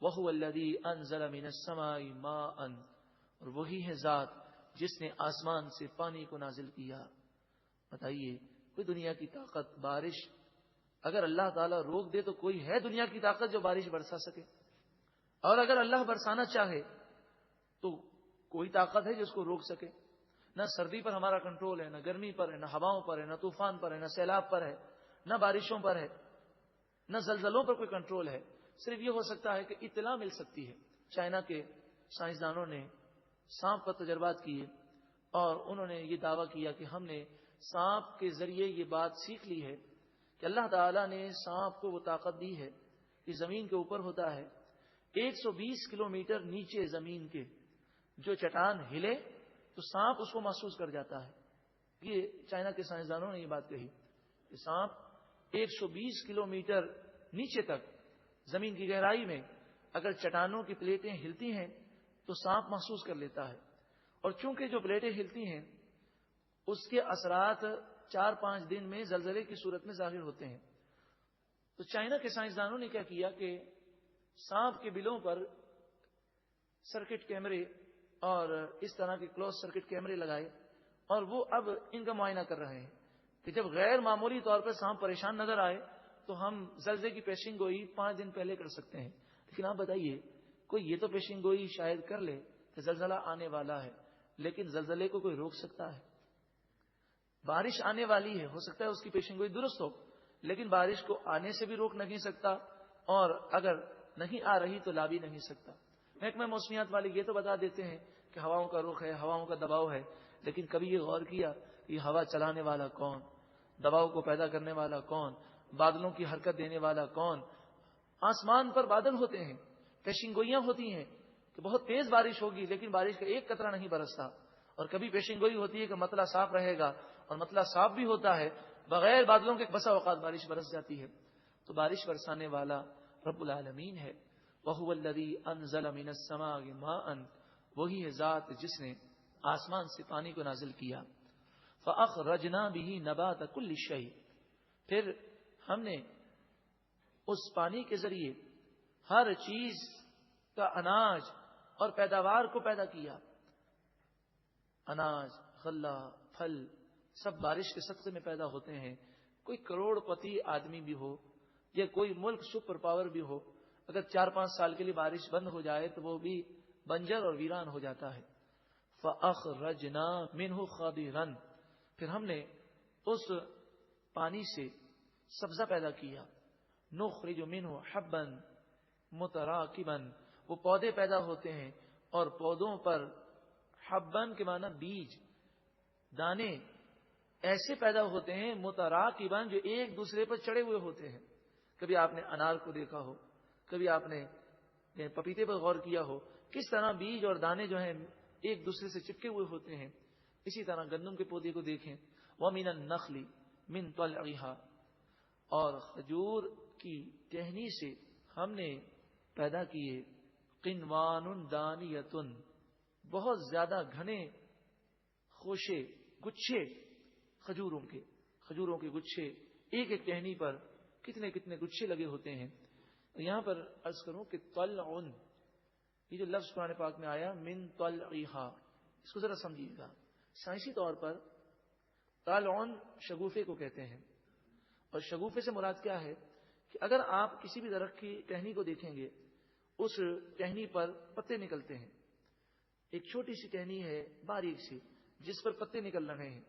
وَهُوَ الَّذِي أَنزَلَ مِنَ السَّمَاءِ مَاءً، اور وہی ہے ذات جس نے آسمان سے پانی کو نازل کیا۔ بتائیے کوئی دنیا کی طاقت بارش اگر اللہ تعالیٰ روک دے تو کوئی ہے دنیا کی طاقت جو بارش برسا سکے؟ اور اگر اللہ برسانا چاہے تو کوئی طاقت ہے جو اس کو روک سکے؟ نہ سردی پر ہمارا کنٹرول ہے، نہ گرمی پر ہے، نہ ہواؤں پر ہے، نہ طوفان پر ہے، نہ سیلاب پر ہے، نہ بارشوں پر ہے، نہ زلزلوں پر کوئی کنٹرول ہے۔ صرف یہ ہو سکتا ہے کہ اطلاع مل سکتی ہے۔ چائنا کے سائنسدانوں نے سانپ پر تجربات کیے اور انہوں نے یہ دعویٰ کیا کہ ہم نے سانپ کے ذریعے یہ بات سیکھ لی ہے کہ اللہ تعالیٰ نے سانپ کو وہ طاقت دی ہے کہ زمین کے اوپر ہوتا ہے 120 کلومیٹر نیچے زمین کے جو چٹان ہلے تو سانپ اس کو محسوس کر جاتا ہے۔ یہ چائنا کے سائنسدانوں نے یہ بات کہی کہ سانپ 120 کلومیٹر نیچے تک زمین کی گہرائی میں اگر چٹانوں کی پلیٹیں ہلتی ہیں تو سانپ محسوس کر لیتا ہے، اور چونکہ جو پلیٹیں ہلتی ہیں اس کے اثرات 4-5 دن میں زلزلے کی صورت میں ظاہر ہوتے ہیں۔ تو چائنا کے سائنسدانوں نے کیا کیا کہ سانپ کے بلوں پر سرکٹ کیمرے اور اس طرح کے کلوز سرکٹ کیمرے لگائے، اور وہ اب ان کا معائنہ کر رہے ہیں کہ جب غیر معمولی طور پر سانپ پریشان نظر آئے تو ہم زلزلے کی پیشن گوئی 5 دن پہلے کر سکتے ہیں۔ لیکن آپ بتائیے کوئی یہ تو پیشن گوئی شاید کر لے کہ زلزلہ آنے والا ہے، لیکن زلزلے کو کوئی روک سکتا ہے؟ بارش آنے والی ہے، ہو سکتا ہے اس کی پیشن گوئی درست ہو، لیکن بارش کو آنے سے بھی روک نہیں سکتا، اور اگر نہیں آ رہی تو لا بھی نہیں سکتا۔ محکمہ موسمیات والے یہ تو بتا دیتے ہیں کہ ہواؤں کا رخ ہے، ہواؤں کا دباؤ ہے، لیکن کبھی یہ غور کیا کہ ہوا چلانے والا کون، دباؤ کو پیدا کرنے والا کون، بادلوں کی حرکت دینے والا کون؟ آسمان پر بادل ہوتے ہیں، پیشن گوئیاں ہوتی ہیں کہ بہت تیز بارش ہوگی لیکن بارش کا ایک قطرہ نہیں برستا، اور کبھی پیشن گوئی ہوتی ہے کہ مطلع صاف رہے گا اور مطلع صاف بھی ہوتا ہے، بغیر بادلوں کے بسا اوقات بارش برس جاتی ہے۔ تو بارش برسانے والا رب العالمین ہے۔ وَهُوَ الَّذِي أَنزَلَ مِنَ السَّمَاءِ مَاءً، وہی ہے ذات جس نے آسمان سے پانی کو نازل کیا۔ فَأَخْرَجْنَا بِهِ نَبَاتَ كُلِّ شَيْءٍ، پھر ہم نے اس پانی کے ذریعے ہر چیز کا اناج اور پیداوار کو پیدا کیا۔ اناج، غلہ، پھل سب بارش کے صدقے میں پیدا ہوتے ہیں۔ کوئی کروڑ پتی آدمی بھی ہو یا کوئی ملک سپر پاور بھی ہو، اگر 4-5 سال کے لیے بارش بند ہو جائے تو وہ بھی بنجر اور ویران ہو جاتا ہے۔ فَأَخْرَجْنَا مِنْهُ خَضِرًا، پھر ہم نے اس پانی سے سبزہ پیدا کیا۔ نُخْرِجُ مِنْهُ حَبًّا مُتَرَاكِبًا، وہ پودے پیدا ہوتے ہیں اور پودوں پر حبن کے معنی بیج، دانے ایسے پیدا ہوتے ہیں متراکباً جو ایک دوسرے پر چڑھے ہوئے ہوتے ہیں۔ کبھی آپ نے انار کو دیکھا ہو، کبھی آپ نے پپیتے پر غور کیا ہو، کس طرح بیج اور دانے جو ہیں ایک دوسرے سے چپکے ہوئے ہوتے ہیں۔ اسی طرح گندم کے پودے کو دیکھیں، وَمِنَ النَّخْلِ مِن طَلْعِهَا، اور کھجور کی ٹہنی سے ہم نے پیدا کیے قِنْوَانٌ دَانِيَةٌ، بہت زیادہ گھنے خوشے گچھے کھجوروں کے گچھے، ایک ایک ٹہنی پر کتنے کتنے گچھے لگے ہوتے ہیں۔ یہاں پر عرض کروں کہ طلعن، یہ جو لفظ قرآن پاک میں آیا من طلعها، اس کو ذرا سمجھیے گا۔ سائنسی طور پر طلعن شگوفے کو کہتے ہیں، اور شگوفے سے مراد کیا ہے کہ اگر آپ کسی بھی درخت کی ٹہنی کو دیکھیں گے، اس ٹہنی پر پتے نکلتے ہیں، ایک چھوٹی سی ٹہنی ہے باریک سی جس پر پتے نکل رہے ہیں،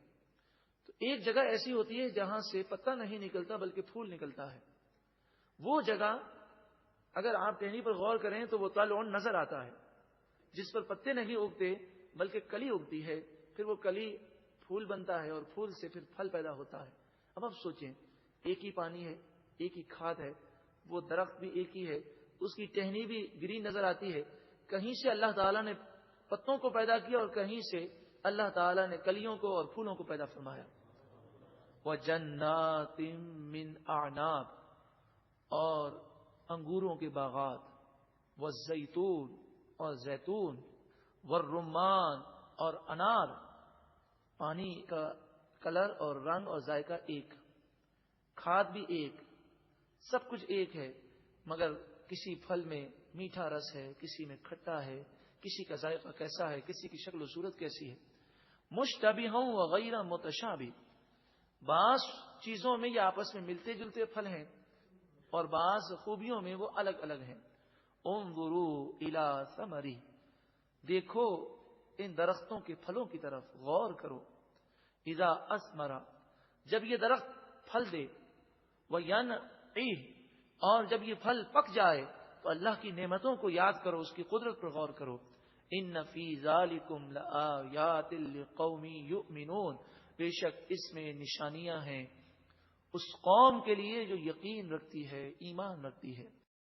تو ایک جگہ ایسی ہوتی ہے جہاں سے پتا نہیں نکلتا بلکہ پھول نکلتا ہے۔ وہ جگہ اگر آپ ٹہنی پر غور کریں تو وہ طلعن نظر آتا ہے، جس پر پتے نہیں اگتے بلکہ کلی اگتی ہے، پھر وہ کلی پھول بنتا ہے اور پھول سے پھر پھل پیدا ہوتا ہے۔ اب آپ سوچیں، ایک ہی پانی ہے، ایک ہی کھاد ہے، وہ درخت بھی ایک ہی ہے، اس کی ٹہنی بھی گرین نظر آتی ہے، کہیں سے اللہ تعالیٰ نے پتوں کو پیدا کیا اور کہیں سے اللہ تعالیٰ نے کلیوں کو اور پھولوں کو پیدا فرمایا۔ وَجَنَّاتٍ مِّنْ أَعْنَابٍ، اور انگوروں کے باغات، وَالزَّيْتُونَ، اور زیتون، وَالرُّمَّانَ، اور انار۔ پانی کا کلر اور رنگ اور ذائقہ ایک، کھاد بھی ایک، سب کچھ ایک ہے، مگر کسی پھل میں میٹھا رس ہے، کسی میں کھٹا ہے، کسی کا ذائقہ کیسا ہے، کسی کی شکل و صورت کیسی ہے. مشتبہ وغیرہ متشابہ، بعض چیزوں میں یہ آپس میں ملتے جلتے پھل ہیں اور بعض خوبیوں میں وہ الگ الگ ہیں. انظروا الی ثمرہ، دیکھو ان درختوں کے پھلوں کی طرف، غور کرو. اذا اثمر، جب یہ درخت پھل دے، وینعہ، اور جب یہ پھل پک جائے تو اللہ کی نعمتوں کو یاد کرو، اس کی قدرت پر غور کرو. ان فی ذالکم لآیات لقوم یؤمنون، بے شک اس میں نشانیاں ہیں اس قوم کے لیے جو یقین رکھتی ہے، ایمان رکھتی ہے.